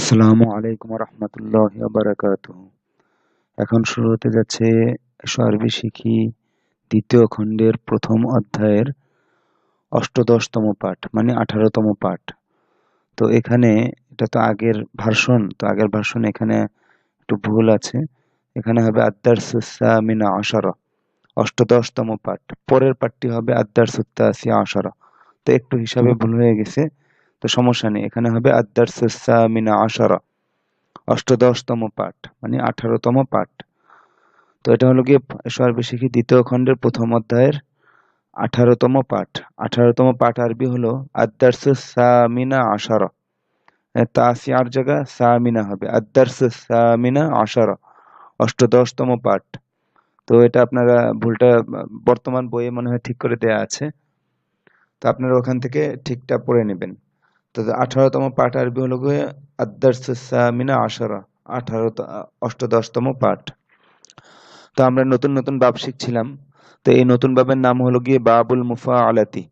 আসসালামু আলাইকুম রহমতুল্লাহ বারাকাতুহু। এখন শুরু হতে যাচ্ছে আরবি শিখি দ্বিতীয় খণ্ডের প্রথম অধ্যায়ের অষ্টদশতম পাঠ, মানে 18তম পাঠ। তো এখানে এটা তো আগের ভার্সন, তো আগের ভার্সন এখানে একটু ভুল আছে। এখানে হবে আদ-দারসুস সামিনা আশারা, অষ্টদশতম পাঠ। পরের পাঠটি হবে আদ-দারসুত-তাসিয়া আশারা। তো একটু হিসাবে ভুল হয়ে গেছে, তো সমস্যা নেই। এখানে হবে আদ-দারসুস সামিনা আশারা, অষ্টদশতম পাঠ, মানে 18তম পাঠ। তো এটা হলো গিয়ে আরবি শিখি দ্বিতীয় খণ্ডের প্রথম অধ্যায়ের 18তম পাঠ। 18তম পাঠ আরবি হলো আদ-দারসুস সামিনা আশারা। তাসিয়ার জায়গা সামিনা হবে, আদ-দারসুস সামিনা আশারা, অষ্টদশতম পাঠ। তো এটা আপনারা ভুলটা বর্তমান বইয়ে মনে হয় ঠিক করে দেয়া আছে, তো আপনারা ওখান থেকে ঠিকটা পড়ে নেবেন। তো 18তম পাঠ আরবি হলো গিয়ে আদ-দারসুস সামিনা আশারা, 18 অষ্টদশতম পাঠ। তো আমরা নতুন নতুন বাব শিখছিলাম। তো এই নতুন বাবের নাম হলো গিয়ে বাবুল মুফাআলাতি।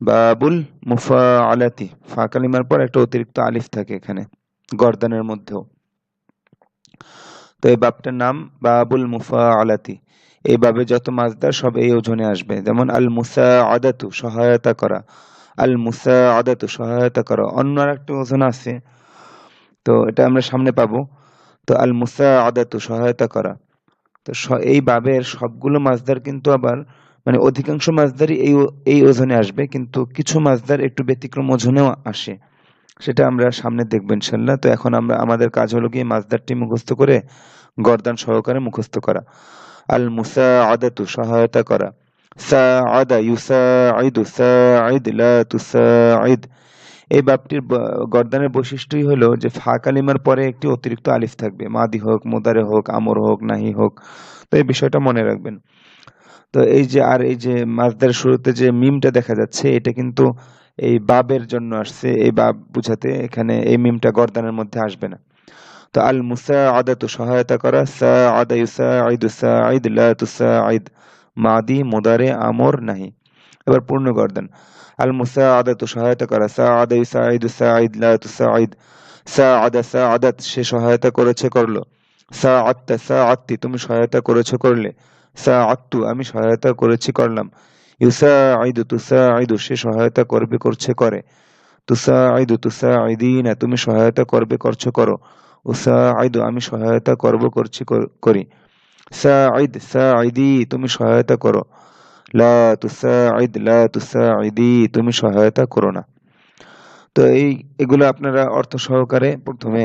বাবুল মুফাআলাতি, ফা কালিমার পর একটা অতিরিক্ত আলিফ থাকে এখানে গর্দানের মধ্যেও। তো এই বাবটার নাম বাবুল মুফাআলাতি। এই বাবে যত মাজদার সব এই ওজনে আসবে। যেমন আল মুসাআদাতু, সহায়তা করা। আল মুসাআদাতু, সহায়তা করা। অন্য আরেকটা ওজন আছে, তো এটা আমরা সামনে পাবো। তো আল মুসাআদাতু, সহায়তা করা। তো এই বাবের সবগুলো মাজদার কিন্তু আবার, মানে অধিকাংশ মাজদারই এই ওজনে আসবে, কিন্তু কিছু মাজদার একটু ব্যতিক্রম ওজনেও আসে। সেটা আমরা সামনে দেখবো ইনশাল্লাহ। তো এখন আমরা, আমাদের কাজ হলো গিয়ে মাজদারটি মুখস্থ করে গর্দান সহকারে মুখস্থ করা। আল মুসাআদাতু, সহায়তা করা। সাআদা ইউসাঈদু, সাঈদ লা তুসাঈদ। এই বাবটির গর্দানের বৈশিষ্ট্যই হলো যে ফা কালিমার পরে একটি অতিরিক্ত আলিফ থাকবে, মাদি হোক, মুদারে হোক, আমর হোক, নাহি হোক। তো এই বিষয়টা মনে রাখবেন। তো এই যে, আর এই যে মাজদার শুরুতে যে মিমটা দেখা যাচ্ছে, এটা কিন্তু এই বাবের জন্য আসছে, এই বাব বুঝাতে। এখানে এই মিমটা গর্দানের মধ্যে আসবে না। তো আল মুসাআদাতু, সহায়তা করা। সাআদা ইউসাঈদু, সাঈদ লা তুসাঈদ, মাদি, মুদারে, আমর, নাহি। এবার পূর্ণ গর্দান। আল মুসাআদাতু, সহায়তা করা। সাআদা ইউসাঈদু, সাঈদ লা তুসাঈদ। সাআদা সাআদাত, সে সহায়তা করেছে, করলো। সাআদতা সাআদতি, তুমি সহায়তা করেছো, করলে। সাআদতু, আমি সহায়তা করেছি, করলাম। ইউসাঈদু তুসাঈদু, সে সহায়তা করবে, করছে, করে। তুসাঈদু তুসাঈদিনা, তুমি সহায়তা করবে, করছো, করো। উসাঈদু, আমি সহায়তা করব, করছি, করি। সাঈদ সাঈদি, তুমি সহায়তা করো। লা তুসাঈদ লা তুসাঈদি, তুমি সহায়তা করো না। তো এগুলো আপনারা অর্থ সহকারে প্রথমে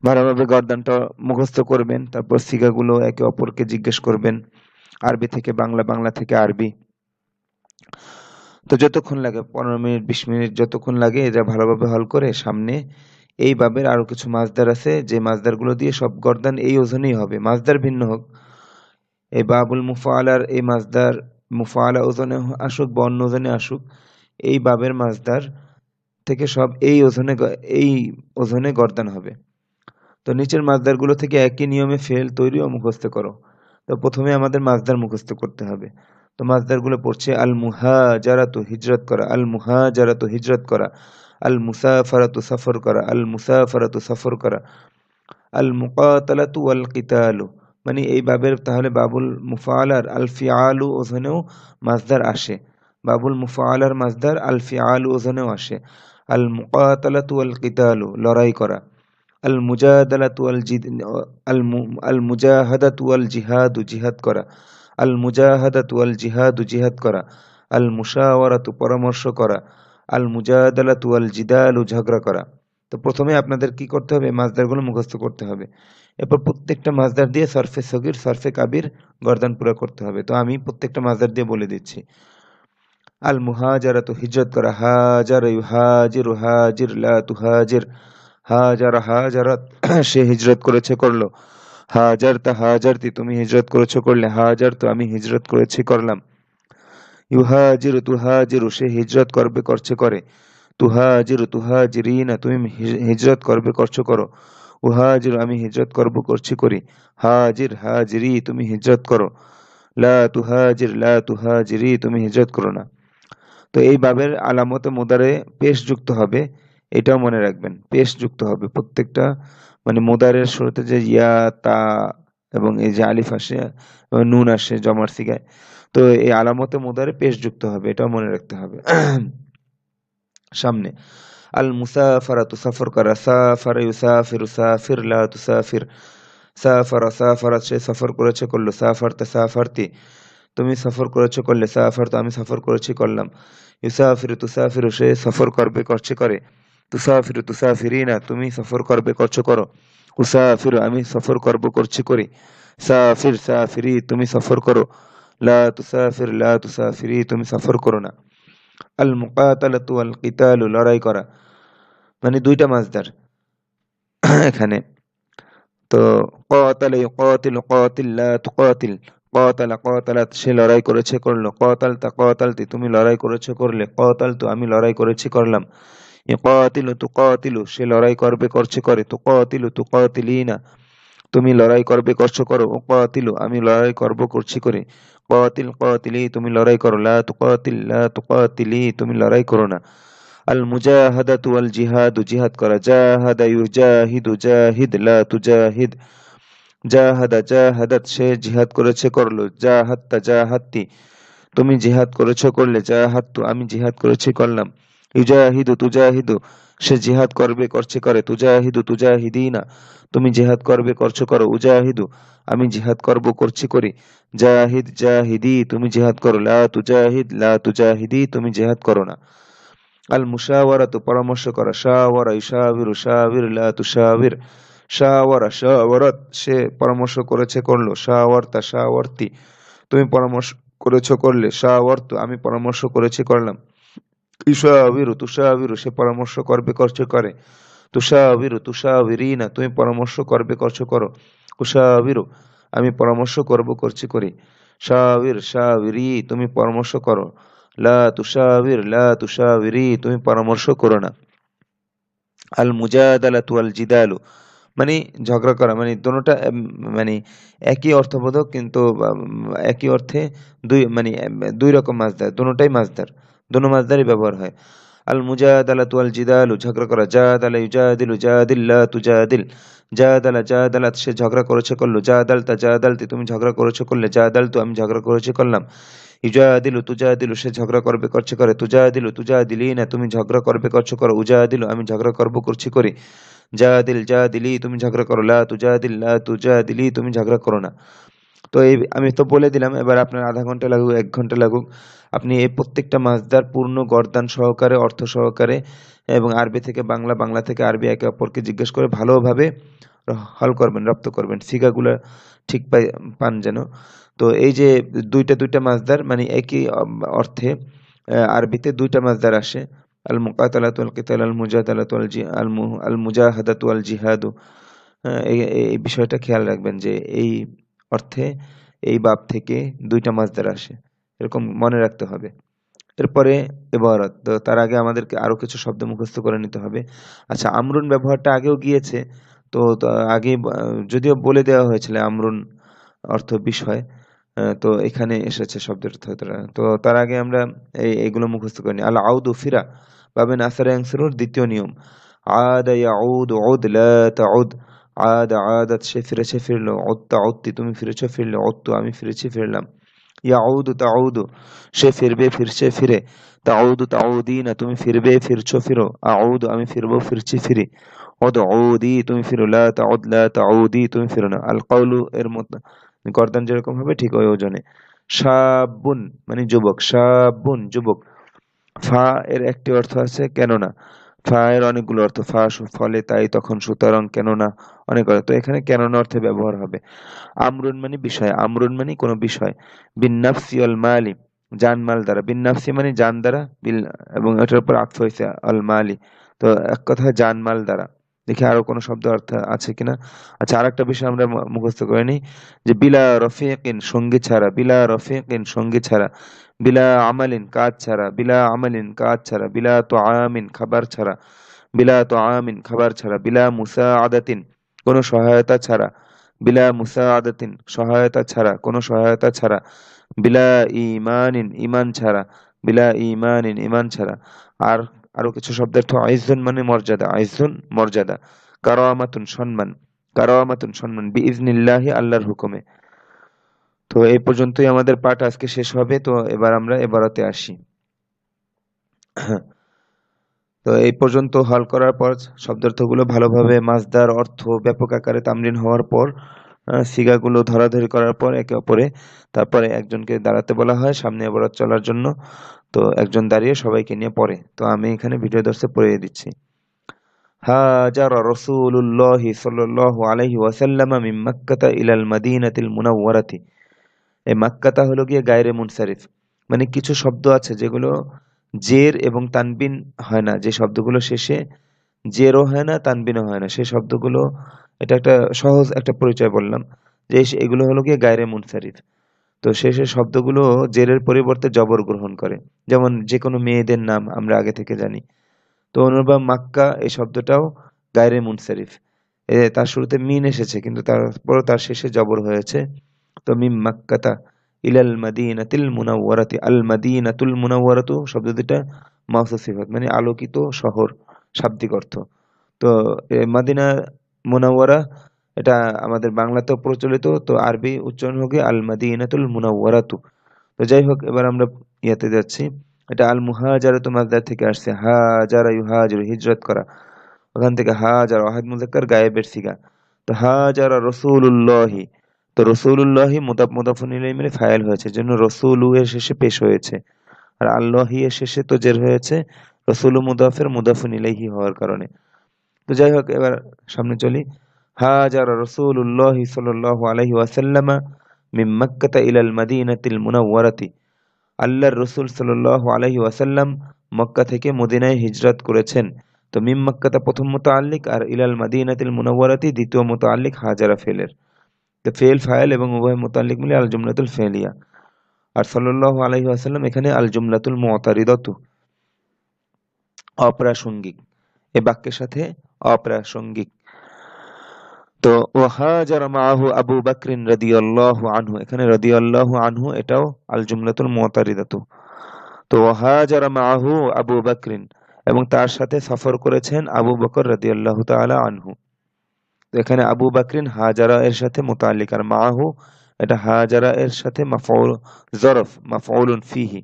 ভালোভাবে গর্দানটা মুখস্থ করবেন, তারপর সিগাগুলো একে অপরকে জিজ্ঞেস করবেন, আরবি থেকে বাংলা, বাংলা থেকে আরবি। তো যতক্ষণ লাগে, 15 মিনিট 20 মিনিট যতক্ষণ লাগে, এটা ভালোভাবে হল করে সামনে এই বাবের আরো কিছু মাজদার আছে, যে মাজদারগুলো দিয়ে সব গর্দান এই ওজনেই হবে, মাজদার ভিন্ন হোক। এই বাবুল মুফাআলার এই মাজদার মুফাআলা ওজনে আসুক বা অন্য ওজনে আসুক, এই বাবের মাজদার থেকে সব এই ওজনে গর্দান হবে। তো নিচের মাজদারগুলো থেকে একই নিয়মে ফেল, তৈরি ও মুখস্থ করো। তো প্রথমে আমাদের মাজদার মুখস্থ করতে হবে। তো মাজদারগুলো পড়ছে আল মুহাজারাতু, হিজরত করা। আল মুহাজারাতু, হিজরত করা। আল মুসাফারাতু, সফর করা। আল মুসাফারাতু, সফর করা। আল মুকাতালাতু ওয়াল কিতালু, মানে এই বাবের তাহলে বাবুল মুফাআলার আল ফিআলু ওজনেও মাজদার আসে। বাবুল মুফাআলার মাজদার আল ফিআলু ওজনেও আসে। আল মুকাতালাতু ওয়াল কিতালু, লড়াই করা। আল মুজাদালাতু আল মুজাহাদাতু ওয়াল জিহাদু, জিহাদ করা। আল মুজাহাদাতু ওয়াল জিহাদু, জিহাদ করা। আল মুশাওয়ারাতু, পরামর্শ করা। আল মুজাদালাতু ওয়াল জিদালু, ঝগড়া করা। তো প্রথমে আপনাদের কি করতে হবে, মাজদারগুলো মুখস্থ করতে হবে। এরপর প্রত্যেকটা মাজদার দিয়ে সরফে সগীর, সরফে কাবির গর্দান পুরা করতে হবে। তো আমি প্রত্যেকটা মাজদার দিয়ে বলে দিচ্ছি। আল মুহাজারাতু, হিজরত করা। হাজার ইউহাজিরু, হাজির লা তুহাজির। হাজারা হাজারাত, সে হিজরত করেছে, করলো। হাজারতা হাজারতি, তুমি হিজরত করেছো, করলে। হাজারতু, আমি হিজরত করেছি, করলাম। ইউহাজিরু তুহাজিরু, সে হিজরত করবে, করছে, করে। তুহাজিরু তুহাজিরিনা, তুমি হিজরত করবে, করছো, করো। উহাজিরু, আমি হিজরত করব, করছি, করি। হাজির হাজিরি, তুমি হিজরত করো। লা তুহাজির লা তুহাজিরি, তুমি হিজরত করো না। তো এই বাবের আলামতে মুদারে পেশ যুক্ত হবে। এটাও মনে রাখবেন, পেশ যুক্ত হবে প্রত্যেকটা, মানে মুদারের শুরুতে যে ইয়া, তা এবং এই যে আলিফ আসে এবং নুন আসে জমার সিগায়, তো এই আলামতে মুদারে পেশ যুক্ত হবে, এটাও মনে রাখতে হবে। সামনে আল মুসাফারাতু সফর করা, সাফারা ইউসাফিরু সাফির লা তুসাফির, সাফারা সাফারাত সে সফর করেছে করলো, সাফারতা সাফারতি তুমি সফর করেছো করলে, সাফারতু আমি সফর করেছি করলাম, ইউসাফিরু তুসাফিরু সে সফর করবে করছে করে, তুসাফিরু তুসাফিরিনা তুমি সফর করবে করছো করো, উসাফিরু আমি সফর করব করছি করি, সাফির সাফিরি তুমি সফর করো, লা তুসাফির লা তুসাফিরি তুমি সফর করো না। আল মুকাতালাতু ওয়াল কিতালু লড়াই করা, মানে দুইটা মাসদার এখানে। তো কাতালা ইউকাতিলু কাতিল লা তুকাতিল, কাতালা কাতালাত সে লড়াই করেছে করলো, কাতালতা কাতালতি তুমি লড়াই করেছো করলে, কাতালতু আমি লড়াই করেছি করলাম, ইউকাতিলু তুকাতিলু সে লড়াই করবে করছে করে, তুকাতিলু তুকাতিলিনা তুমি লড়াই করবে করছো করো, উকাতিলু আমি লড়াই করব করছি করে, কাতিল কাতিলি তুমি লড়াই করো, লা তুকাতিল লা তুকাতিলি তুমি লড়াই করো না। আল মুজাহাদাতু ওয়াল জিহাদু জিহাদ করা, জাহাদা ইউজাহিদু জাহিদ লা তুজাহিদ, জাহাদা জাহাদাত সে জিহাদ করেছে করলো, জাহাদতা জাহাদতি তুমি জিহাদ করেছো করলে, জাহাদতু আমি জিহাদ করেছি করলাম, ইউজাহিদু তুজাহিদু সে জিহাদ করবে করছে করে, তুজাহিদু তুজাহিদিনা তুমি জিহাদ করবে করছো করো, উজাহিদু আমি জিহাদ করব করছি করি, জাহিদ জাহিদি তুমি জিহাদ করো, লা তুজাহিদ লা তুজাহিদি তুমি জিহাদ করো না। আল মুশাওয়ারাতু পরামর্শ করা, শাওয়ারা ইউশাবিরু শাবির লা তুশাবির, শাওয়ারা শাওয়ারাত সে পরামর্শ করেছে করলো, শাওয়ারতা শাওয়ারতি তুমি পরামর্শ করেছো করলে, শাওয়ারতু আমি পরামর্শ করেছি করলাম, ইউশাবিরু তুশাবিরু সে পরামর্শ করবে করছে করে, তুশাবিরু তুশাবিরিনা তুমি পরামর্শ করবে করছো করো, উশাবিরু আমি পরামর্শ করব করছি করি, শাবির শাবিরি তুমি পরামর্শ করো, লা তুশাবির লা তুশাবিরি তুমি পরামর্শ করো না। আল মুজাদালাতু ওয়াল জিদালু, মানে ঝগড়া করা, মানে দোনোটা মানে একই অর্থবোধক, কিন্তু একই অর্থে দুই, মানে দুই রকম মাছদার, দোনোটাই মাছদার, দোনো মাছদারই ব্যবহার হয়। আল মুজাদালাতু ওয়াল জিদালু ঝগড়া করা, জাদালা ইউজাদিলু জাদিল লা তুজাদিল, জাদালা জাদালাত সে ঝগড়া করেছে করলো, জাদালতা জাদালতি তুমি ঝগড়া করেছো করলে, জাদালতু আমি ঝগড়া করেছি করলাম, ইউজাদিলু তুজাদিলু সে ঝগড়া করবে করছে করে, তুজাদিলু তুজাদিলিনা তুমি ঝগড়া করবে করছো করো, উজাদিলু আমি ঝগড়া করব করছি করি, জাদিল জাদিলি তুমি ঝগড়া করো, লা তুজাদিল লা তুজাদিলি তুমি ঝগড়া করো না। তো এই আমি তো বলে দিলাম, এবার আপনার আধা ঘন্টা লাগুক 1 ঘন্টা লাগুক, আপনি এই প্রত্যেকটা মাসদার পূর্ণ গর্দান সহকারে অর্থ সহকারে এবং আরবি থেকে বাংলা, বাংলা থেকে আরবি একে অপরকে জিজ্ঞেস করে ভালোভাবে হল করবেন, রপ্ত করবেন, সিগাগুলো ঠিক পান যেন। তো এই যে দুইটা দুইটা মাসদার, মানে একই অর্থে আরবিতে দুইটা মাসদার আসে, আল মুকাতালাতু ওয়াল কিতাল, আল মুজাদালাতু ওয়াল আল মুজাহাদাতু ওয়াল জিহাদু। এই এই বিষয়টা খেয়াল রাখবেন যে এই অর্থে এই বাব থেকে দুইটা মাসদার আসে, এরকম মনে রাখতে হবে। এরপরে ইবারত, তো তার আগে আমাদেরকে আরো কিছু শব্দ মুখস্থ করে নিতে হবে। আচ্ছা, আমরুন ব্যবহারটা আগেও গিয়েছে, তো আগে যদিও বলে দেওয়া হয়েছিল আমরুন অর্থ বিষয়, তো এখানে এসেছে শব্দের অর্থ। তো তার আগে আমরা এইগুলো মুখস্থ করিনি। আল আউদু ফিরা, বাবে নাসারে আনসারুর দ্বিতীয় নিয়ম, আদা ইয়াউদ উদ লা তাউদ, আদা আদাত সে ফিরেছে ফিরলো, উত্তা উত্তি তুমি ফিরেছো ফিরলে, উত্তু আমি ফিরেছি ফিরলাম, ইয়াউদু তাউদু সে ফিরবে ফিরছে ফিরে, তাউদু তাউদিনা তুমি ফিরবে ফিরছো ফিরো, আউদু আমি ফিরবো ফিরছি ফিরি, উদউদি তুমি ফিরো, লা তাউদ লা তাউদি তুমি ফিরো না। আল কাউলু এর মতো গর্দান যেরকম হবে ঠিক ওই ওজনে। শাবুন মানে যুবক, শাবুন যুবক। ফা এর একটি অর্থ আছে কেননা, ফা এর অনেকগুলো অর্থ, ফা ফলে তাই তখন সুতরাং কেননা অনেক অর্থ, তো এখানে কেননা অর্থে ব্যবহার হবে। আমরুন মানে বিষয়, আমরুন মানে কোনো বিষয়। বিন নাফসি অল মালি জানমাল দ্বারা, বিন নাফসি মানে জান দ্বারা, বিল এবং এটার উপর আত্ম হয়েছে অল মালি, তো এক কথায় জানমাল দ্বারা। দেখি আরো কোনো শব্দ অর্থ আছে কিনা। আচ্ছা, আর একটা বিষয় আমরা মুখস্থ করে নিই, যে বিলা রফিকিন সঙ্গী ছাড়া, বিলা রফিকিন সঙ্গী ছাড়া, বিলা আমালিন কাজ ছাড়া, বিলা আমালিন কাজ ছাড়া, বিলা তো আমিন খাবার ছাড়া, বিলা তো আমিন খাবার ছাড়া, বিলা মুসা আদাতিন কোনো সহায়তা ছাড়া, বিলা মুসাআদাতিন সহায়তা ছাড়া, কোনো সহায়তা ছাড়া, বিলা ঈমানিন ঈমান ছাড়া, বিলা ঈমানিন ঈমান ছাড়া। আর আরো কিছু শব্দের তো আইজুন মানে মর্যাদা, আইজুন মর্যাদা, কারামাতুন সম্মান, কারামাতুন সম্মান, বিইজনিল্লাহি আল্লাহর হুকুমে। তো এই পর্যন্তই আমাদের পাঠ আজকে শেষ হবে। তো এবার আমরা এবারতে আসি। তো এই পর্যন্ত হল করার পর শব্দার্থগুলো ভালোভাবে মাসদার অর্থ ব্যাপক আকারে তামরিন হওয়ার পর সিগাগুলো ধরাধরি করার পর একে অপরে তারপরে একজনকে দাঁড়াতে বলা হয় সামনে এবারত চলার জন্য। তো একজন দাঁড়িয়ে সবাইকে নিয়ে পড়ে। তো আমি এখানে ভিডিও দর্শে পড়িয়ে দিচ্ছি। হাজারা রাসূলুল্লাহি সাল্লাল্লাহু আলাইহি ওয়াসাল্লাম মিন মক্কাতা ইলাল মাদিনাতিল মুনাওয়ারাতি। এই মাক্কাতা হলো গিয়ে গায়রে মুনসারিফ, মানে কিছু শব্দ আছে যেগুলো জের এবং তানবিন হয় না, যে শব্দগুলো শেষে জেরও হয় না তানবিনও হয় না সেই শব্দগুলো, এটা একটা সহজ একটা পরিচয় বললাম যে এগুলো হলো গিয়ে গায়রে মুনসারিফ। তো শেষের শব্দগুলো জেরের পরিবর্তে জবর গ্রহণ করে, যেমন যে কোনো মেয়েদের নাম আমরা আগে থেকে জানি। তো অনুরূপ মাক্কা এই শব্দটাও গায়রে মুনসারিফ, তার শুরুতে মিন এসেছে কিন্তু তারপর তার শেষে জবর হয়েছে। তো মিম মাক্কাতা ইলাল মাদিনাতিল মুনাওয়ারাতি, আল মাদিনাতুল মুনাওয়ারাতু শব্দ দুটা মাউসুফ সিফাত মানে আলোকিত শহর, শাব্দিক অর্থ। তো মাদিনা মুনাওয়ারা এটা আমাদের বাংলাতেও প্রচলিত, তো আরবি উচ্চারণ হবে আল মাদিনাতুল মুনাওয়ারাতু। তো যাই হোক, এবার আমরা ইয়াতে যাচ্ছি। এটা আল মুহাজারাতু মাসদার থেকে আসছে, হাজারা ইউহাজিরু হিজরত করা, ওখান থেকে হাজার ওয়াহিদ মুযাক্কার গায়েবের সিগা। তো হাজারা রাসূলুল্লাহি, তো রাসূলুল্লাহি মুদাফ মুদাফুন ইলাইহি মিলে ফাইল হয়েছে, জন্য রাসূলু এর শেষে পেশ হয়েছে। আর আল্লাহি এর শেষে তো জের হয়েছে রাসূলু মুদাফের মুদাফুন ইলাইহি হওয়ার কারণে। তো যাই হোক, এবার সামনে চলি। হাজারা রাসূলুল্লাহি সাল্লাল্লাহু আলাইহি ওয়াসাল্লাম মিন মক্কাতা ইলাল মাদিনাতিল মুনাওয়ারাতি। আল্লাহর রাসূল সাল্লাল্লাহু আলাইহি ওয়াসাল্লাম মক্কা থেকে মদিনায় হিজরত করেছেন। তো মিম মক্কাতা প্রথম মুতাআল্লিক আর ইলাল মাদিনাতিল মুনাওয়ারাতি দ্বিতীয় মুতাআল্লিক হাজারা ফেলের। তো ফেল ফাইল এবং উভয় মুতাআল্লিক মিলে আল জুমলাতুল ফেলিয়া। আর সাল্লাল্লাহু আলাইহি ওয়াসাল্লাম এখানে আল জুমলাতুল মুতারিদাতু, অপ্রাসঙ্গিক, এই বাক্যের সাথে অপ্রাসঙ্গিক। তো ওয়াহাজারা মাআহু আবু বকর রাদিয়াল্লাহু আনহু, এখানে রাদিয়াল্লাহু আনহু এটাও আল জুমলাতুল মুতারিদাতু। তো ওয়াহাজারা মাআহু আবু বকর, এবং তার সাথে সফর করেছেন আবু বকর রাদিয়াল্লাহু তাআলা আনহু। তো এখানে আবু বকরিন হাজারা এর সাথে মুতাআল্লিক, আর মাআহু এটা হাজারা এর সাথে মাফউল জরফ মাফউলুন ফিহি,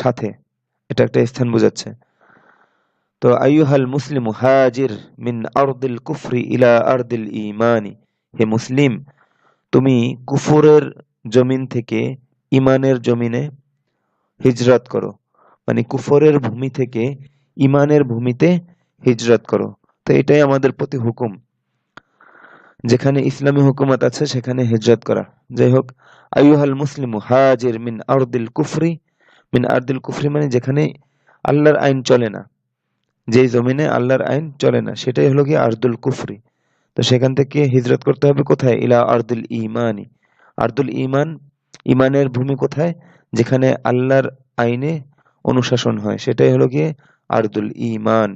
সাথে, এটা একটা স্থান বোঝাচ্ছে। তো আইয়ুহাল মুসলিমু হাজির মিন আরদিল কুফরি ইলা আরদিল ঈমানি, হে মুসলিম তুমি কুফরের জমিন থেকে ঈমানের জমিনে হিজরত করো, মানে কুফরের ভূমি থেকে ঈমানের ভূমিতে হিজরত করো। তো এটাই আমাদের প্রতি হুকুম, যেখানে ইসলামী হুকুমত আছে সেখানে হিজরত করা। যাই হোক, আইয়ুহাল মুসলিমু হাজির মিন আরদিল কুফরি, মিন আরদিল কুফরি মানে যেখানে আল্লাহর আইন চলে না, যে জমিনে আল্লাহর আইন চলে না সেটাই হলো কি আরদুল কুফরি। তো সেখান থেকে হিজরত করতে হবে কোথায়? ইলা আরদুল ঈমানি, আরদুল ঈমান, ঈমানের ভূমি কোথায়? যেখানে আল্লাহর আইনে অনুশাসন হয় সেটাই হলো গিয়ে আরদুল ঈমান।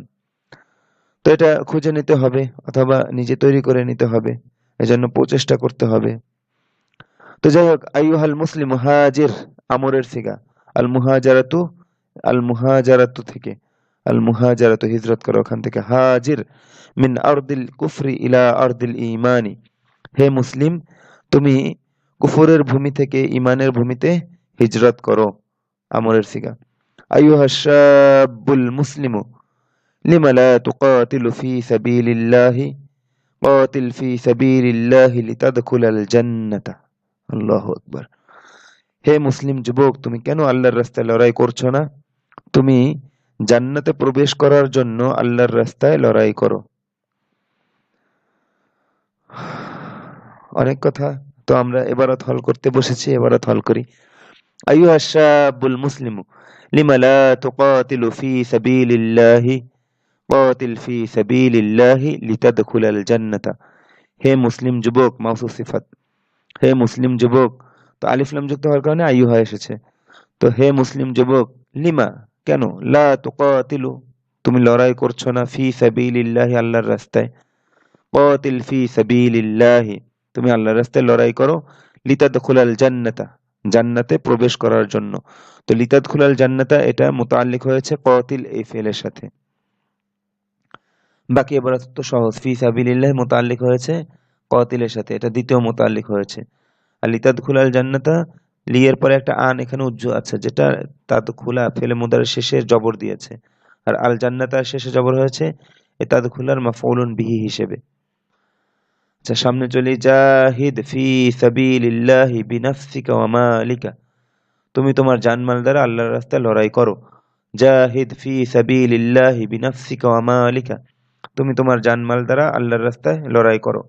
তো এটা খুঁজে নিতে হবে অথবা নিজে তৈরি করে নিতে হবে, এজন্য প্রচেষ্টা করতে হবে। তো যাই হোক, আইয়ুহাল মুসলিম হাজির আমরের সিগা, আল মুহাজারাতু, আল মুহাজারাতু থেকে, আল মুহাজারাতু হিজরত করো ওখান থেকে, হাজির মিন আরদিল কুফরি ইলা আরদিল ঈমানি, হে মুসলিম তুমি কুফরের ভূমি থেকে ঈমানের ভূমিতে হিজরত করো, আমরের সিগা। আইয়ুহাশ শাবুল মুসলিমু লিমা লা তুকাতিলু ফি সাবিলিল্লাহি কাতিল ফি সাবিলিল্লাহি লিতাদখুলাল জান্নাতা। আল্লাহু আকবার। হে মুসলিম যুবক তুমি কেন আল্লাহর রাস্তায় লড়াই করছো না? তুমি জান্নাতে প্রবেশ করার জন্য আল্লাহর রাস্তায় লড়াই করো। অনেক কথা, তো আমরা এবারত হল করতে বসেছি, এবারত হল করি। আইয়ুহাশ শাবুল মুসলিমু লিমা লা তুকাতিলু ফি সাবিলিল্লাহি কাতিল ফি সাবিলিল্লাহি লিতাদখুলাল জান্নাতা। হে মুসলিম যুবক মাউসুফ সিফাত, হে মুসলিম যুবক, তো আলিফ লাম যুক্ত হওয়ার কারণে আইয়ুহা এসেছে। তো হে মুসলিম যুবক, লিমা কেন, লা তুকাতিলু তুমি লড়াই করছো না, ফি সাবিলিল্লাহি আল্লাহর রাস্তায়, কাতিল ফি সাবিলিল্লাহি তুমি আল্লাহর রাস্তায় লড়াই করো, লিতাদখুলাল জান্নাতা জান্নাতে প্রবেশ করার জন্য। তো লিতাদখুলাল জান্নাতা এটা মুতাআল্লিক হয়েছে কাতিল এই ফেলের সাথে। বাকি এবারত তো সহজ, ফি সাবিলিল্লাহ মুতাআল্লিক হয়েছে কাতিলের সাথে, এটা দ্বিতীয় মুতাআল্লিক হয়েছে। আর লিতাদখুলাল জান্নাতা, লি এর পরে একটা আন এখানে উজ্জ আছে, যেটা তা তো খোলা ফেলে মুদারের শেষে জবর দিয়েছে, আর আল জান্নাতার শেষে জবর হয়েছে এ তাদখুলার মাফউলুন বিহি হিসেবে। আচ্ছা সামনে চলি, জাহিদ ফি সাবিলিল্লাহি বিনাফসিকা ওয়া মালিকা, তুমি তোমার জানমাল দ্বারা আল্লাহর রাস্তায় লড়াই করো। জাহিদ ফি সাবিলিল্লাহি বিনাফসিকা ওয়া মালিকা, তুমি তোমার জানমাল দ্বারা আল্লাহর রাস্তায় লড়াই করো।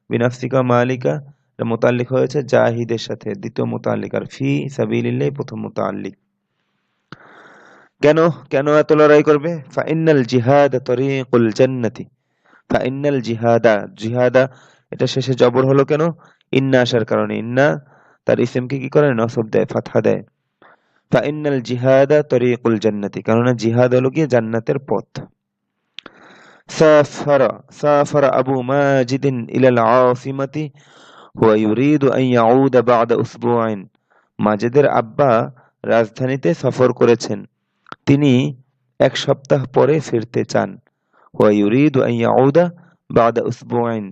বিনাফসিকা ওয়া মালিকা এটা মুতাআল্লিক হয়েছে জাহিদের সাথে, দ্বিতীয় মুতাআল্লিক, আর ফি সাবিলিল্লাহি প্রথম মুতাআল্লিক। কেন কেন এত লড়াই করবে? ফাইন্নাল জিহাদ তরিকুল জান্নাতি, ফাইন্নাল জিহাদা, জিহাদা এটা শেষে জবর হলো কেন? ইন্না আসার কারণে। ইন্না তার ইসিমকে কি করে? নসব দেয়, ফাতহা দেয়। ফাইন্নাল জিহাদা তরিকুল জান্নাতি, কেননা জিহাদ হলো গিয়ে জান্নাতের পথ। সাফারা, সাফারা আবু মাজিদিন ইলাল আসিমাতি হুয়া ইউরিদু আন ইয়াউদা বা'দা উসবুআইন, মাজেদের আব্বা রাজধানীতে সফর করেছেন, তিনি এক সপ্তাহ পরে ফিরতে চান। হুয়া ইউরিদু আন ইয়াউদা বা'দা উসবুআইন,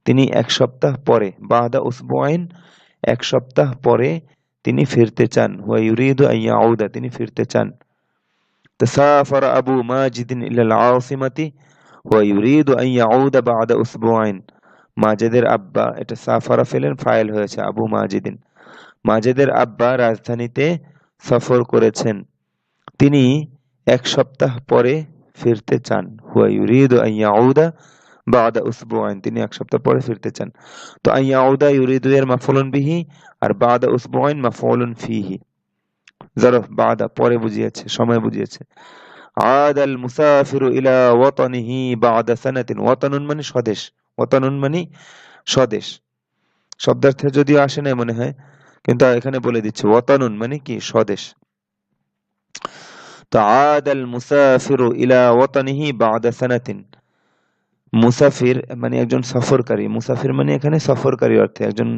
তিনি এক সপ্তাহ পরে, বা'দা উসবুআইন এক সপ্তাহ পরে তিনি ফিরতে চান। হুয়া ইউরিদু আন ইয়াউদা তিনি ফিরতে চান। তাসাফারা আবু মাজিদিন ইলাল আসিমাতি হুয়া ইউরিদু আন ইয়াউদা বা'দা উসবুআইন, মাজেদের আব্বা, এটা সাফারা ফেলেন ফাইল হয়েছে আবু মাজিদিন, মাজেদের আব্বা রাজধানীতে সফর করেছেন, তিনি এক সপ্তাহ পরে ফিরতে চান। হুয়া ইউরিদু আন ইয়াউদা বা'দা উসবুআইন, তিনি এক সপ্তাহ পরে ফিরতে চান। তো আন ইয়াউদা ইউরিদু এর মাফউলুন বিহি, আর বা'দা উসবুআইন মাফউলুন ফিহি, জরফ বা'দা পরে বুঝিয়েছে, সময় বুঝিয়েছে। আদাল মুসাফিরু ইলা ওয়াতানিহি বা'দা সানাতিন, ওয়াতানুন মানে স্বদেশ, ওয়াতানুন মানে স্বদেশ, শব্দার্থে যদিও আসে না মনে হয়, কিন্তু এখানে বলে দিচ্ছে ওয়াতানুন মানে কি? স্বদেশ। তো আদাল মুসাফিরু ইলা ওয়াতানিহি বা'দা সানাতিন, মুসাফির মানে একজন সফরকারী, মুসাফির মানে এখানে সফরকারী অর্থে একজন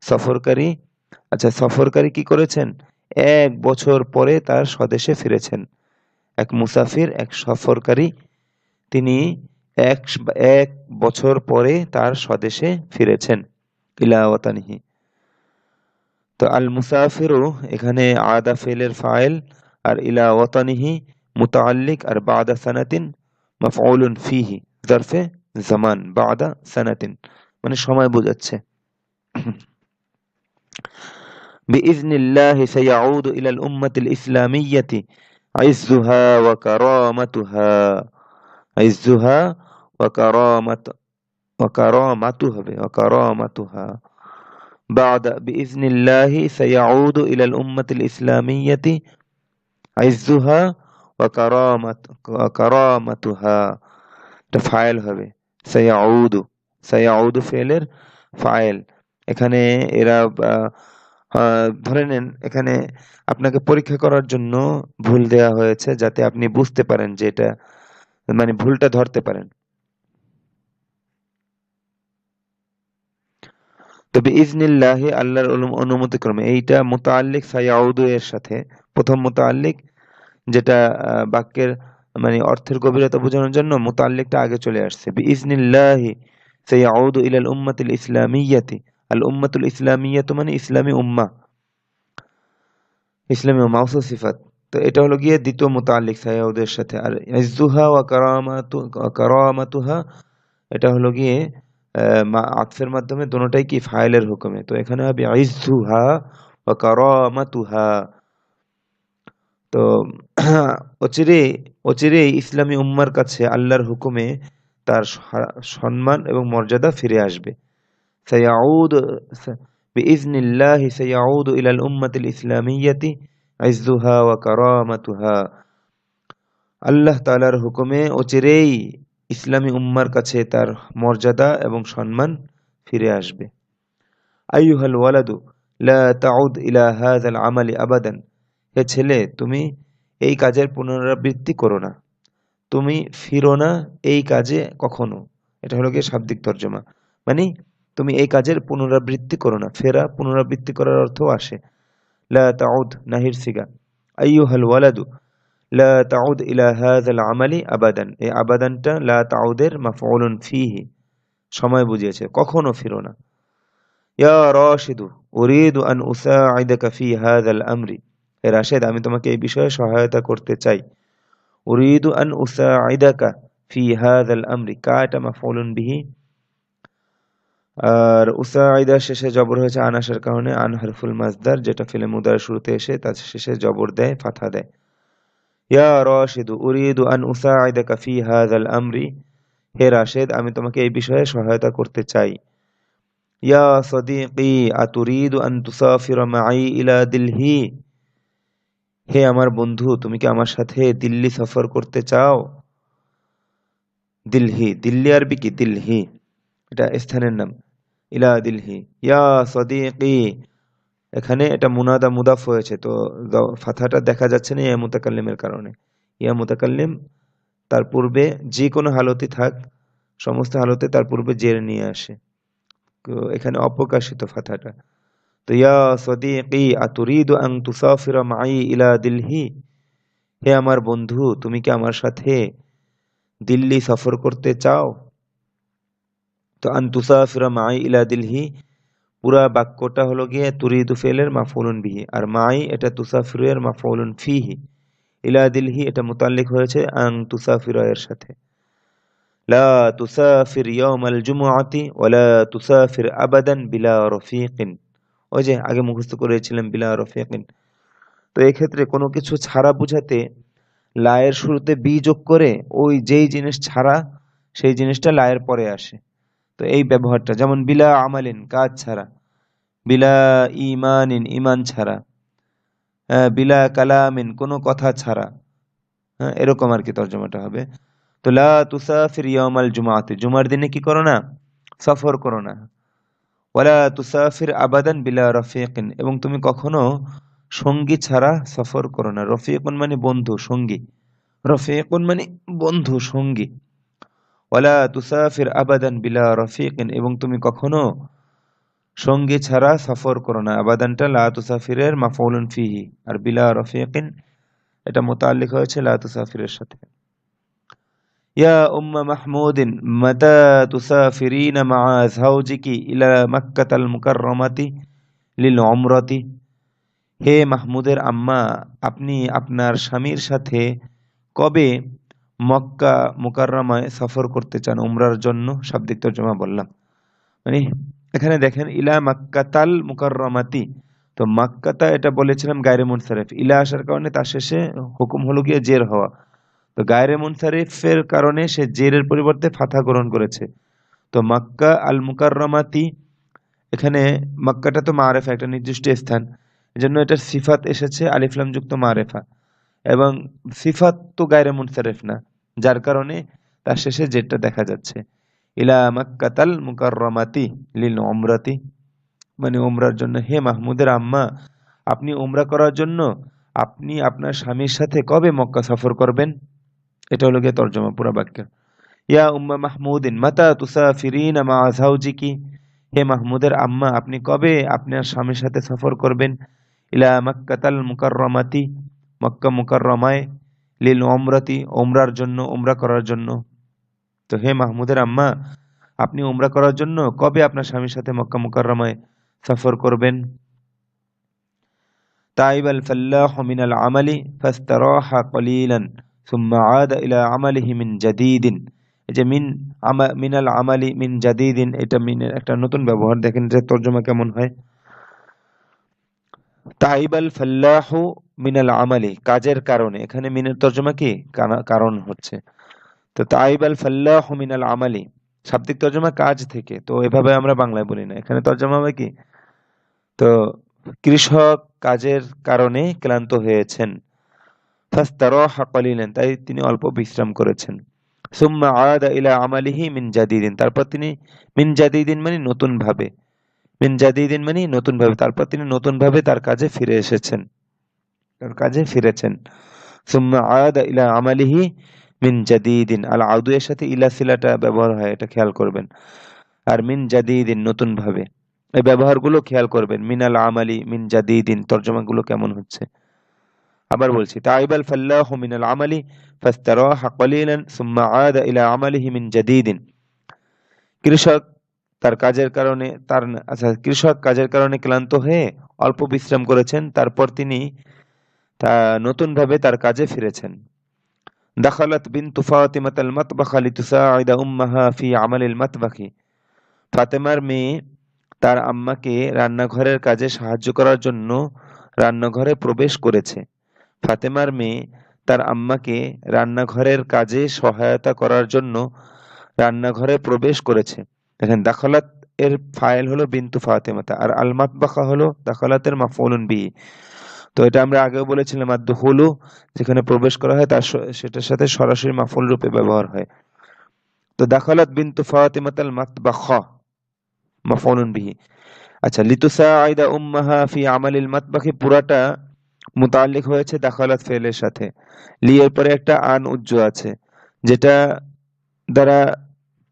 সফরকারী। আচ্ছা সফরকারী কি করেছেন? এক বছর পরে তার স্বদেশে ফিরেছেন। এক মুসাফির, এক সফরকারী, তিনি এক এক বছর পরে তার স্বদেশে ফিরেছেন। ইলা ওয়াতানিহি, তো আল মুসাফিরু এখানে আদা ফেলের ফাইল, আর ইলা ওয়াতানিহি মুতাআল্লিক, আর বা'দা সানাতিন মাফউলুন ফিহি জারফে জামান, বা'দা সানাতিন মানে সময় বোঝাচ্ছে। বিইজনিল্লাহি সায়াউদু ইলাল উম্মাতিল ইসলামিয়্যাতি ইজ্জুহা ওয়া কারামাতুহা, ইজ্জুহা ওয়া কারামাত, ওয়া কারামাতু হবে, ওয়া কারামাতুহা। بعد بإذن الله سيعود إلى الأمة الإسلامية عزها وكرامتها، এটা ফাইল হবে, সায়াউদু, সায়াউদু ফেলের ফাইল। এখানে এরা ধরে নেন এখানে আপনাকে পরীক্ষা করার জন্য ভুল দেয়া হয়েছে, যাতে আপনি বুঝতে পারেন যে এটা মানে ভুলটা ধরতে পারেন। তবে ইজনিল্লাহি আল্লাহর অনুমতি ক্রমে, এইটা মুতাআল্লিক সায়াউদু এর সাথে, প্রথম মুতাআল্লিক যেটা বাক্যের মানে অর্থের গভীরতা বোঝানোর জন্য মুতাআল্লিকটা আগে চলে আসছে। বিইজনিল্লাহি সায়াউদু ইলাল উম্মাতিল ইসলামিয়্যাতি, আল উম্মাতুল ইসলামিয়্যাতু মানে ইসলামী উম্মাহ, ইসলামী উম্মাহ মাউসুফ সিফাত। তো এটা হলো গিয়ে দ্বিতীয় মুতাআল্লিক সায়াউদের সাথে। আর ইজ্জুহা ওয়া কারামাতুহা এটা হলো গিয়ে আতফের মাধ্যমে দোনোটাই কি ফাইলের হুকুমে। তো এখানে হবে ইজ্জুহা ওয়া কারামাতুহা। তো অচিরেই ইসলামী উম্মার কাছে আল্লাহর হুকুমে তার সম্মান এবং মর্যাদা ফিরে আসবে। সায়াউদ বিইজনিল্লাহি সায়াউদু ইলাল উম্মাতিল ইসলামিয়্যাতি ইজ্জুহা ওয়া কারামাতুহা, আল্লাহ তাআলার হুকুমে অচিরেই ইসলামী উম্মার কাছে তার মর্যাদা এবং সম্মান ফিরে আসবে। আইয়ুহাল ওয়ালাদু লা তাউদ ইলা হাযাল আমালি আবাদান, হে ছেলে তুমি এই কাজের পুনরাবৃত্তি করো না, তুমি ফিরো না এই কাজে কখনো। এটা হলো গিয়ে শাব্দিক তর্জমা, মানে তুমি এই কাজের পুনরাবৃত্তি করো না। ফেরা পুনরাবৃত্তি করার অর্থও আসে। লা তাউদ নাহির সিগা, আইয়ুহাল ওয়ালাদু লা তাউদ ইলা হাযাল আমালি আবাদান, এই আবাদানটা লা তাউদের মাফউলুন ফিহি, সময় বুঝিয়েছে, কখনো ফিরো না। ইয়া রাশিদু উরিদু আন উসাইদাকা ফি হাযাল আমরি, হে রাশেদ আমি তোমাকে এই বিষয়ে সহায়তা করতে চাই। উরিদু আন উসাইদাকা ফি হাযাল আমরি, কা এটা মাফউলুন বিহি, আর উসাইদা শেষে জবর হয়েছে আন আসার কারণে, আন হারফুল মাজদার যেটা ফিলে মুদার শুরুতে এসে তার শেষে জবর দেয়, ফাথা দেয়। ইয়া রাশিদু উরিদু আন উসাইদাকা ফি হাযাল আমরি, হে রাশেদ আমি তোমাকে এই বিষয়ে সহায়তা করতে চাই। ইয়া সাদিকি আতুরিদু আন তুসাফিরা মাই ইলা দিল্লি, হে আমার বন্ধু তুমি কি আমার সাথে দিল্লি সফর করতে চাও। দিল্লি, দিল্লি আরবি কি দিল্লি, এটা স্থানের নাম। ইলা দিল্লি, ইয়া সাদিকি, এখানে এটা মুনাদা মুদাফ হয়েছে, তো ফাথাটা দেখা যাচ্ছে না ইয়া মুতাকাল্লিমের কারণে। ইয়া মুতাকাল্লিম তার পূর্বে যে কোনো হালতে থাক, সমস্ত হালতে তার পূর্বে জের নিয়ে আসে, তো এখানে অপ্রকাশিত ফাথাটা। তো ইয়া সাদিকি আতুরিদু আন তুসাফিরা মাই ইলা দিল্লি, হে আমার বন্ধু তুমি কি আমার সাথে দিল্লি সফর করতে চাও। তো আন তুসাফিরা মাই ইলা দিল্লি পুরা বাক্যটা হলো গিয়ে তুরিদু ফেলের মাফউলুন বিহি, আর মাই এটা তুসাফিরের মাফউলুন ফিহি, ইলা দিল্লি এটা মুতাল্লিক হয়েছে আন তুসাফিরা এর সাথে। লা তুসাফির ইয়াউমাল জুমআতি ওয়ালা তুসাফির আবাদান বিলা রফিকিন, ওই যে আগে মুখস্থ করেছিলাম বিলা রফিকিন। তো এক্ষেত্রে কোনো কিছু ছাড়া বুঝাতে লায়ের শুরুতে বি যোগ করে ওই যেই জিনিস ছাড়া সেই জিনিসটা লায়ের পরে আসে, তো এই ব্যবহারটা, যেমন বিলা আমালিন কাজ ছাড়া, বিলা ইমানিন ইমান ছাড়া, বিলা কালামিন কোনো কথা ছাড়া, হ্যাঁ এরকম আর কি তর্জমাটা হবে। তো লা তুসাফির ইয়াউমাল জুমআতি, জুমার দিনে কি করো না, সফর করো না। ওয়ালা তুসাফির আবাদান বিলা রফিকিন, এবং তুমি কখনো সঙ্গী ছাড়া সফর করো না। রফিকুন মানে বন্ধু সঙ্গী, রফিকুন মানে বন্ধু সঙ্গী। ওয়ালা তুসাফির আবাদান বিলা রফিকিন, এবং তুমি কখনো সঙ্গী ছাড়া সফর করো না। আবাদানটা লা তুসাফিরের মাফউলুন ফিহি, আর বিলা রফিকিন এটা মুতাআল্লিক হয়েছে লা তুসাফিরের সাথে। ইয়া উম্মা মাহমুদিন মাতা তুসাফিরিনা মা যাওজিকি ইলা মাক্কাতাল মুকাররমাতি লিল উমরাতি, হে মাহমুদের আম্মা আপনি আপনার স্বামীর সাথে কবে মক্কা মুকাররমায় সফর করতে চান উমরার জন্য। শাব্দিক তর্জমা বললাম, মানে এখানে দেখেন ইলা মাক্কাতাল মুকাররমাতি, তো মাক্কাতা এটা বলেছিলাম গায়রে মুনসারিফ, ইলা আসার কারণে তার শেষে হুকুম হলো গিয়ে জের হওয়া, তো গায়রে মুনসারিফের কারণে সে জেরের পরিবর্তে ফাথা গ্রহণ করেছে। তো মক্কা আল মুকাররমাতি, এখানে মক্কাটা তো মারেফা একটা নির্দিষ্ট স্থান, এজন্য এটার সিফাত এসেছে আলিফ লাম যুক্ত মারেফা, এবং সিফাত তো গায়রে মুনসারিফ না, যার কারণে তার শেষে যেটা দেখা যাচ্ছে ইলা মাক্কাতাল মুকাররমাতি লিল উমরাতি, মানে উমরার জন্য। হে মাহমুদের আম্মা আপনি উমরা করার জন্য আপনি আপনার স্বামীর সাথে কবে মক্কা সফর করবেন, এটা হলো গিয়ে তর্জমা পুরা বাক্যের। ইয়া উম্মা মাহমুদিন মাতা তুসাফিরিনা মা যাওজিকি, হে মাহমুদের আম্মা আপনি কবে আপনার স্বামীর সাথে সফর করবেন। ইলা মাক্কাতাল মুকাররমাতি মক্কা মুকাররমায়, লিল উমরাতি উমরার জন্য উমরা করার জন্য। তো হে মাহমুদের আম্মা আপনি উমরা করার জন্য কবে আপনার স্বামীর সাথে মক্কা মুকাররমায় সফর করবেন। তাইবাল ফাল্লাহু মিনাল আমালি ফাস্তারাহা কলিলান সুম্মা আদা ইলা আমালিহি মিন জাদিদিন, এই যে মিনাল আমালি মিন জাদিদিন, এটা মিনের একটা নতুন ব্যবহার, দেখেন যে তর্জমা কেমন হয়। তাইবাল ফাল্লাহু মিনাল আমালি কাজের কারণে, এখানে মিনের তর্জমা কি কারণ হচ্ছে। তো তাইবাল ফাল্লাহু মিনাল আমালি শাব্দিক তর্জমা কাজ থেকে, তো এভাবে আমরা বাংলায় বলি না, এখানে তর্জমা হবে কি, তো কৃষক কাজের কারণে ক্লান্ত হয়েছেন, ফাস্তারাহা কলিলান তাই তিনি অল্প বিশ্রাম করেছেন। সুম্মা আদা ইলা আমালিহি মিন জাদিদিন, তারপর তিনি মিন জাদিদিন মানে নতুন ভাবে, মিন জাদিদিন মানে নতুন ভাবে, তারপর তিনি নতুন ভাবে তার কাজে ফিরে এসেছেন, তার কাজে ফিরেছেন। সুম্মা আদা ইলা আমালিহি মিন জাদিদিন, আল আউদু এর সাথে ইলা সিলাটা ব্যবহার হয়, এটা খেয়াল করবেন। আর মিন জাদিদিন নতুন ভাবে, এই ব্যবহারগুলো খেয়াল করবেন। মিনাল আমালি, মিন জাদিদিন, তর্জমাগুলো কেমন হচ্ছে। আবার বলছি, তাইবাল ফাল্লাহু মিনাল আমালি ফাস্তারাহা কলিলান সুম্মা আদা ইলা আমালিহি মিন জাদিদিন। কৃষক তার কাজের কারণে কৃষক কাজের কারণে ক্লান্ত হয়ে অল্প বিশ্রাম করেছেন, তারপর তিনি নতুন ভাবে তার কাজে ফিরেছেন। দাখালাত বিনতু ফাতিমাতাল মাতবাখা লিতুসাঈদা উম্মাহা ফি আমালিল মাতবাখি। ফাতেমার মেয়ে তার আম্মাকে রান্নাঘরের কাজে সাহায্য করার জন্য রান্নাঘরে প্রবেশ করেছে। ফাতেমার মেয়ে তার আম্মাকে রান্নাঘরের কাজে সহায়তা করার জন্য রান্নাঘরে প্রবেশ করেছে। দেখেন, দাখালাত এর ফাইল হলো বিনতু ফাতেমাতা, আর আল মাতবাখা হলো দাখালাতের মাফউলুন বিহি। তো এটা আমরা আগেও বলেছিলাম, আদ-দুখুলু যেখানে প্রবেশ করা হয় তার সেটার সাথে সরাসরি মাফউল রূপে ব্যবহার হয়। তো দাখালাত বিনতু ফাতিমাতাল মাতবাখা মাফউলুন বিহি। আচ্ছা, লিতুসাঈদা উম্মাহা ফি আমালিল মাতবাখি পুরাটা মুতাআল্লিক হয়েছে দাখালাত ফেলের সাথে। লি এর পরে একটা আন উজ্জ আছে, যেটা দ্বারা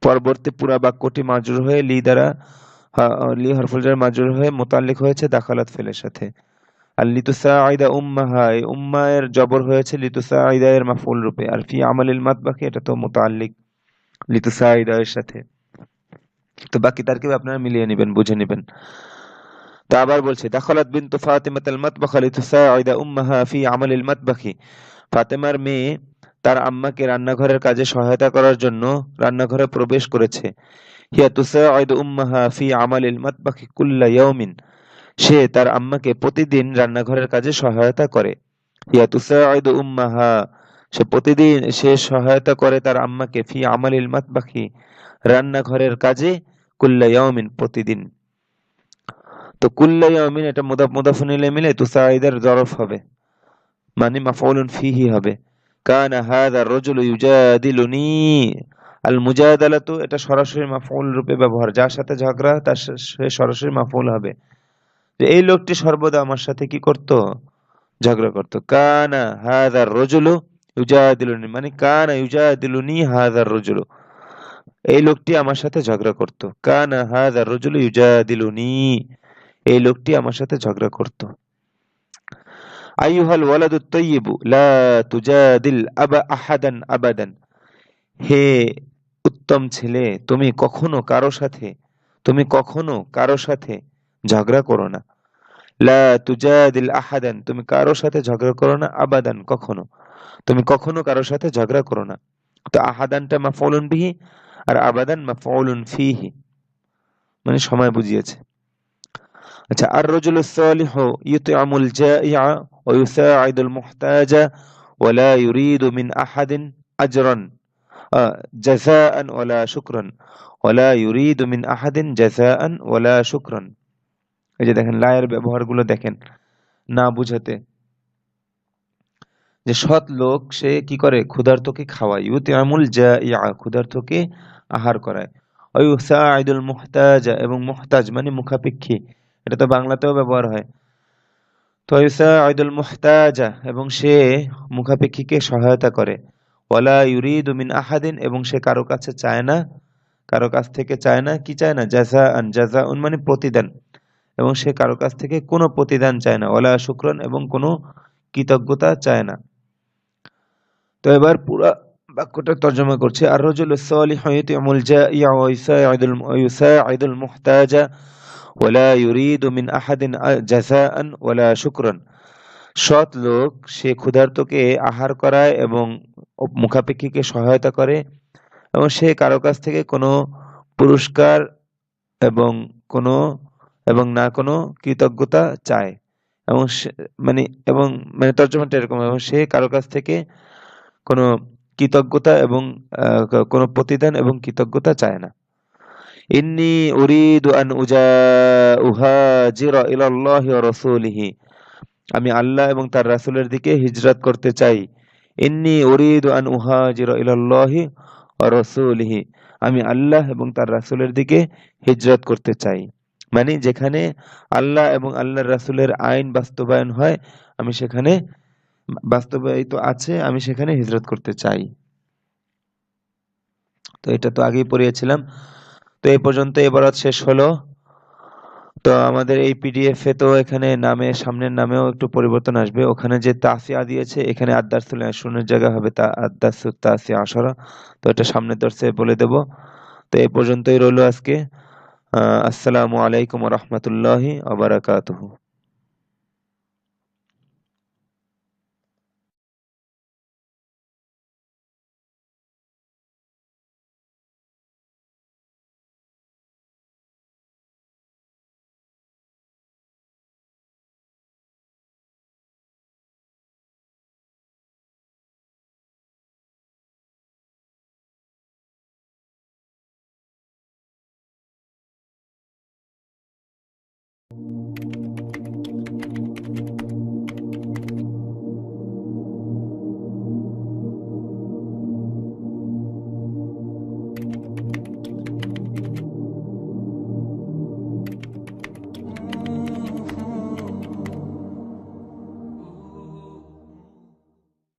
পরবর্তী পুরা বাক্যটি মাজরুর হয়ে লি হরফুল জার মাজরুর হয়ে মুতাআল্লিক হয়েছে দাখালাত ফেলের সাথে। আর লিতুসাঈদা উম্মাহা, এই উম্মা এর জবর হয়েছে লিতুসাঈদা এর মাফউল রূপে, আর ফি আমালিল মাতবাখি এটা তো মুতাআল্লিক লিতুসাঈদা এর সাথে। তো বাকি তারকিব আপনারা মিলিয়ে নেবেন, বুঝে নেবেন। তা আবার বলছে, দাখালাত বিনতু ফাতিমাতাল মাতবাখা লিতুসাঈদা উম্মাহা ফি আমালিল মাতবাখি। ফাতেমার মেয়ে তার আম্মাকে রান্নাঘরের কাজে সহায়তা করার জন্য রান্নাঘরে প্রবেশ করেছে। হিয়া তুসাঈদু উম্মাহা ফি আমালিল মাতবাখি কুল্লা ইয়াউমিন। সে তার আম্মাকে প্রতিদিন রান্নাঘরের কাজে সহায়তা করে। হিয়া তুসাঈদু উম্মাহা, সে সহায়তা করে তার আম্মাকে ফি আমালিল মাতবাখি, রান্নাঘরের কাজে, কুল্লা ইয়াউমিন, প্রতিদিন। তো কুল্লা ইয়াউমিন এটা মুদাফুন ইলাইহি মিলে তুসাঈদার যরফ হবে, মানে মাফউলুন ফিহি হবে। কানা হাযা আর-রাজুলু ইউজাদিলুনি। আল মুজাদালাতু এটা সরাসরি মাফউল রূপে ব্যবহার, যার সাথে ঝগড়া তার সে সরাসরি মাফউল হবে। যে এই লোকটি সর্বদা আমার সাথে কি করত? ঝগড়া করত। কানা হাযা আর-রাজুলু ইউজাদিলুনি, মানে কানা ইউজাদিলুনি হাযা আর-রাজুলু, এই লোকটি আমার সাথে ঝগড়া করত। কানা হাযা আর-রাজুলু ইউজাদিলুনি, এই লোকটি আমার সাথে ঝগড়া করত। আইয়ুহাল ওয়ালাদুত তাইয়্যিবু লা তুজাদিল আহাদান আবাদান। হে উত্তম ছেলে, তুমি কখনো কারো সাথে ঝগড়া করো না। লা তুজাদিল আহাদান, তুমি কারো সাথে ঝগড়া করো না। আবাদান, কখনো, তুমি কখনো কারো সাথে ঝগড়া করো না। তো আহাদানটা মাফউলুন বিহি আর আবাদান মাফউলুন ফিহি, মানে সময় বুঝিয়েছে। আচ্ছা, আর-রাজুলুস সালিহু ইউত'আমুল জাইআ ওয়া ইউসাঈদুল মুহতাজা ওয়া লা ইউরিদু মিন আহাদিন আজরান জাযাআন ওয়ালা শুকরান, ওয়া লা ইউরিদু মিন আহাদিন জাযাআন ওয়ালা শুকরান। এই যে দেখেন, লা এর ব্যবহারগুলো দেখেন না বুঝাতে। যে সৎ লোক সে কি করে? ক্ষুধার্তকে খাওয়ায়। ইউত'আমুল জাইআ, ক্ষুধার্তকে আহার করায়। ওয়া ইউসাঈদুল মুহতাজা, এবং মুহতাজ মানে মুখাপেক্ষী, এটা তো বাংলাতেও ব্যবহার হয়। তো ইউসাঈদুল মুহতাজা, এবং সে মুখাপেক্ষীকে সহায়তা করে। ওয়ালা ইউরিদু মিন আহাদিন, এবং সে কারো কাছে চায় না, কারো কাছ থেকে চায় না, কি চায় না? জাযাআন, জাযাউন মানে প্রতিদান, এবং সে কারো কাছ থেকে কোনো প্রতিদান চায় না। ওয়ালা শুকরান, এবং কোনো কৃতজ্ঞতা চায় না। তো এবার পুরা বাক্যটা তর্জমা করছে। আর-রাজুলুস সালিহু ইউত'আমুল জাইআ ওয়া ইউসাঈদুল মুহতাজা ওয়া লা ইউরিদু মিন আহাদিন জাযাআন ওয়ালা শুকরান। সৎ লোক সে ক্ষুধার্তকে আহার করায় এবং মুখাপেক্ষীকে সহায়তা করে, এবং সে কারো কাছ থেকে কোনো পুরস্কার এবং কোনো না কোনো কৃতজ্ঞতা চায়, এবং মানে তর্জমাটা এরকম, এবং সে কারো কাছ থেকে কোনো কৃতজ্ঞতা এবং কোনো প্রতিদান এবং কৃতজ্ঞতা চায় না। ইন্নী উরিদু আন উহাজিরা ইলাল্লাহি ওয়া রাসূলিহি, আমি আল্লাহ এবং তার রাসূলের দিকে হিজরত করতে চাই। ইন্নী উরিদু আন উহাজিরা ইলাল্লাহি ওয়া রাসূলিহি, আমি আল্লাহ এবং তার রাসূলের দিকে হিজরত করতে চাই, মানে যেখানে আল্লাহ এবং আল্লাহর রাসূলের আইন বাস্তবায়ন হয়, আমি সেখানে বাস্তবায়িত আছে, আমি সেখানে হিজরত করতে চাই। তো এটা তো আগেই পড়িয়েছিলাম। তো এই পর্যন্ত ইবারত শেষ হলো। তো আমাদের এই পিডিএফ এ তো এখানে নামে সামনের নামেও একটু পরিবর্তন আসবে। ওখানে যে তাসিয়া দিয়েছে এখানে আদ-দারসুল 20 এর জায়গায় হবে আদ-দারসুত তাসিয়া আশারা। তো এটা সামনের দর্সে বলে দেব। তো এই পর্যন্তই রইলো আজকে। আসসালামু আলাইকুম ওয়া রাহমাতুল্লাহি ওয়া বারাকাতুহু।